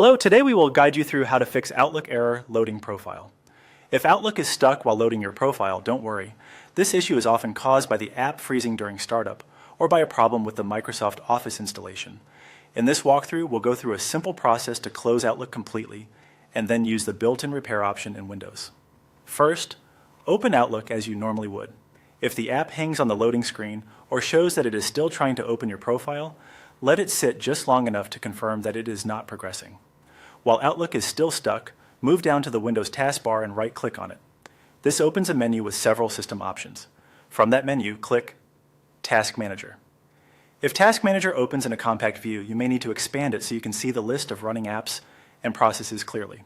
Hello, today we will guide you through how to fix Outlook error loading profile. If Outlook is stuck while loading your profile, don't worry. This issue is often caused by the app freezing during startup or by a problem with the Microsoft Office installation. In this walkthrough, we'll go through a simple process to close Outlook completely and then use the built-in repair option in Windows. First, open Outlook as you normally would. If the app hangs on the loading screen or shows that it is still trying to open your profile, let it sit just long enough to confirm that it is not progressing. While Outlook is still stuck, move down to the Windows taskbar and right-click on it. This opens a menu with several system options. From that menu, click Task Manager. If Task Manager opens in a compact view, you may need to expand it so you can see the list of running apps and processes clearly.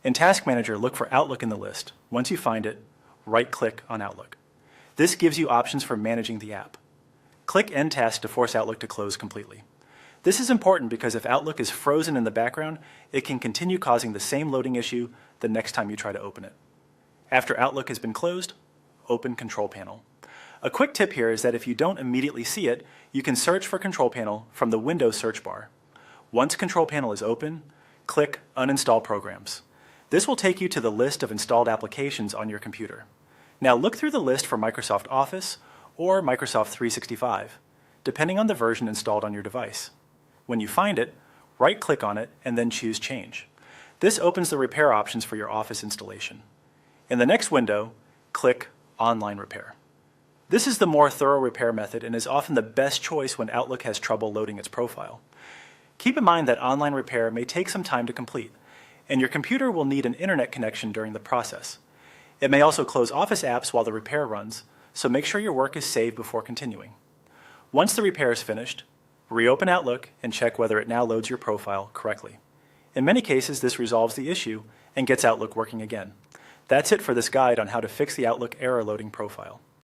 In Task Manager, look for Outlook in the list. Once you find it, right-click on Outlook. This gives you options for managing the app. Click End Task to force Outlook to close completely. This is important because if Outlook is frozen in the background, it can continue causing the same loading issue the next time you try to open it. After Outlook has been closed, open Control Panel. A quick tip here is that if you don't immediately see it, you can search for Control Panel from the Windows search bar. Once Control Panel is open, click Uninstall Programs. This will take you to the list of installed applications on your computer. Now look through the list for Microsoft Office or Microsoft 365, depending on the version installed on your device. When you find it, right-click on it and then choose Change. This opens the repair options for your Office installation. In the next window, click Online Repair. This is the more thorough repair method and is often the best choice when Outlook has trouble loading its profile. Keep in mind that online repair may take some time to complete, and your computer will need an internet connection during the process. It may also close Office apps while the repair runs, so make sure your work is saved before continuing. Once the repair is finished, reopen Outlook and check whether it now loads your profile correctly. In many cases, this resolves the issue and gets Outlook working again. That's it for this guide on how to fix the Outlook error loading profile.